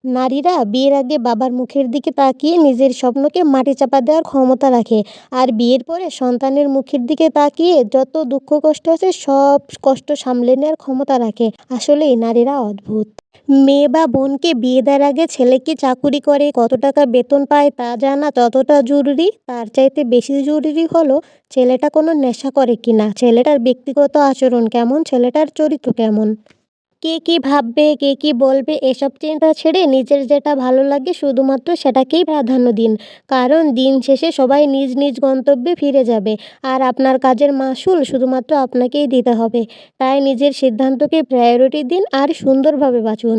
নারীরা বিয়ের আগে বাবার মুখের দিকে তাকিয়ে নিজের স্বপ্নকে মাটি চাপা দেওয়ার ক্ষমতা রাখে, আর বিয়ের পরে সন্তানের মুখের দিকে তাকিয়ে যত দুঃখ কষ্ট আছে সব কষ্ট সামলে নেওয়ার ক্ষমতা রাখে। আসলেই নারীরা অদ্ভুত। মেয়ে বা বোনকে বিয়ে দেওয়ার আগে ছেলে কি চাকুরি করে, কত টাকা বেতন পায় তা জানা ততটা জরুরি। তার চাইতে বেশি জরুরি হলো ছেলেটা কোনো নেশা করে কিনা, ছেলেটার ব্যক্তিগত আচরণ কেমন, ছেলেটার চরিত্র কেমন। কে কি ভাববে, কে কি বলবে এসব চিন্তা ছেড়ে নিজের যেটা ভালো লাগে শুধুমাত্র সেটাকেই প্রাধান্য দিন। কারণ দিন শেষে সবাই নিজ নিজ গন্তব্যে ফিরে যাবে, আর আপনার কাজের মাসুল শুধুমাত্র আপনাকেই দিতে হবে। তাই নিজের সিদ্ধান্তকে প্রায়োরিটি দিন আর সুন্দরভাবে বাঁচুন।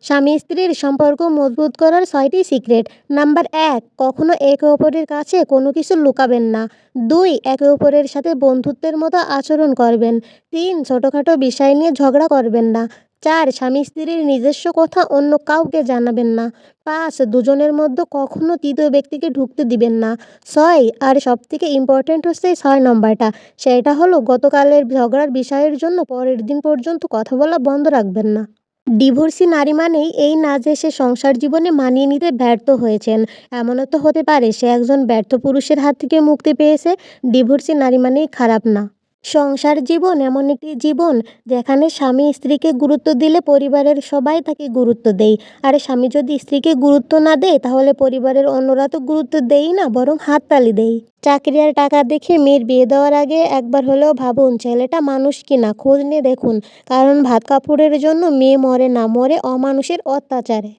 স্বামী স্ত্রীর সম্পর্ক মজবুত করার 6টি সিক্রেট। নাম্বার 1, কখনো একে অপরের কাছে কোনো কিছু লুকাবেন না। 2, একে অপরের সাথে বন্ধুত্বের মতো আচরণ করবেন। 3, ছোটোখাটো বিষয় নিয়ে ঝগড়া করবেন না। 4, স্বামী স্ত্রীর নিজস্ব কথা অন্য কাউকে জানাবেন না। 5, দুজনের মধ্যে কখনো তৃতীয় ব্যক্তিকে ঢুকতে দিবেন না। 6, আর সবথেকে ইম্পর্ট্যান্ট হচ্ছে 6 নম্বরটা, সেটা হলো গতকালের ঝগড়ার বিষয়ের জন্য পরের দিন পর্যন্ত কথা বলা বন্ধ রাখবেন না। ডিভোর্সি নারী মানেই এই না যে সে সংসার জীবনে মানিয়ে নিতে ব্যর্থ হয়েছেন। এমনও তো হতে পারে সে একজন ব্যর্থ পুরুষের হাত থেকে মুক্তি পেয়েছে। ডিভোর্সি নারী মানেই খারাপ না। সংসার জীবন এমন একটি জীবন যেখানে স্বামী স্ত্রীকে গুরুত্ব দিলে পরিবারের সবাই তাকে গুরুত্ব দেয়। আর স্বামী যদি স্ত্রীকে গুরুত্ব না দেয় তাহলে পরিবারের অন্যরা তো গুরুত্ব দেয়ই না, বরং হাততালি দেয়। চাকরি আর টাকা দেখে মেয়ের বিয়ে দেওয়ার আগে একবার হলেও ভাবুন ছেলেটা মানুষ কিনা, খোঁজ নিয়ে দেখুন। কারণ ভাত কাপড়ের জন্য মেয়ে মরে না, মরে অমানুষের অত্যাচারে।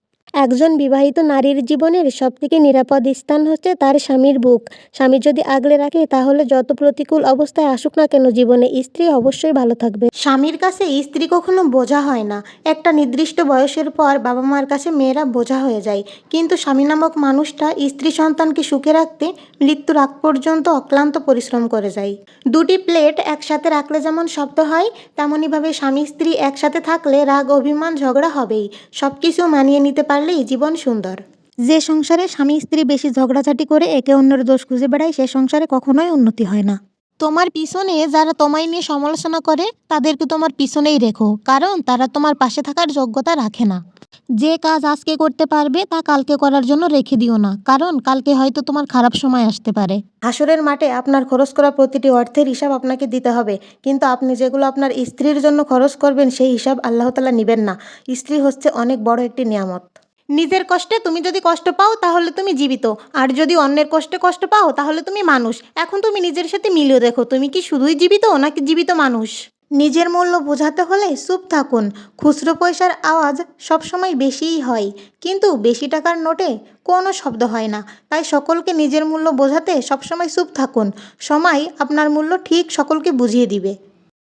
একজন বিবাহিত নারীর জীবনের সবথেকে নিরাপদ স্থান হচ্ছে তার স্বামীর বুক। স্বামী যদি আগলে রাখে তাহলে যত প্রতিকূল অবস্থায় আসুক না কেন জীবনে স্ত্রী অবশ্যই ভালো থাকবে। স্বামীর কাছে স্ত্রী কখনো বোঝা হয় না। একটা নির্দিষ্ট বয়সের পর বাবা মার কাছে মেয়েরা বোঝা হয়ে যায়, কিন্তু স্বামী নামক মানুষটা স্ত্রী সন্তানকে সুখে রাখতে মৃত্যুর আগ পর্যন্ত অক্লান্ত পরিশ্রম করে যায়। দুটি প্লেট একসাথে রাখলে যেমন শব্দ হয়, তেমনইভাবে স্বামী স্ত্রী একসাথে থাকলে রাগ অভিমান ঝগড়া হবেই। সব কিছু মানিয়ে নিতে পারলেই জীবন সুন্দর। যে সংসারে স্বামী স্ত্রী বেশি ঝগড়াঝাটি করে একে অন্যের দোষ খুঁজে বেড়ায় সে সংসারে কখনোই উন্নতি হয় না। তোমার পিছনে যারা তোমায় নিয়ে সমালোচনা করে তাদেরকে তোমার পিছনেই রেখো, কারণ তারা তোমার পাশে থাকার যোগ্যতা রাখে না। যে কাজ আজকে করতে পারবে তা কালকে করার জন্য রেখে দিও না, কারণ কালকে হয়তো তোমার খারাপ সময় আসতে পারে। হাসরের মাঠে আপনার খরচ করা প্রতিটি অর্থের হিসাব আপনাকে দিতে হবে, কিন্তু আপনি যেগুলো আপনার স্ত্রীর জন্য খরচ করবেন সেই হিসাব আল্লাহ তাআলা নিবেন না। স্ত্রী হচ্ছে অনেক বড় একটি নিয়ামত। নিজের কষ্টে তুমি যদি কষ্ট পাও তাহলে তুমি জীবিত, আর যদি অন্যের কষ্টে কষ্ট পাও তাহলে তুমি মানুষ। এখন তুমি নিজের সাথে মিলিয়ে দেখো তুমি কি শুধুই জীবিত নাকি জীবিত মানুষ। নিজের মূল্য বোঝাতে হলে চুপ থাকুন। খুচরো পয়সার আওয়াজ সবসময় বেশিই হয়, কিন্তু বেশি টাকার নোটে কোনো শব্দ হয় না। তাই সকলকে নিজের মূল্য বোঝাতে সবসময় চুপ থাকুন। সময় আপনার মূল্য ঠিক সকলকে বুঝিয়ে দিবে।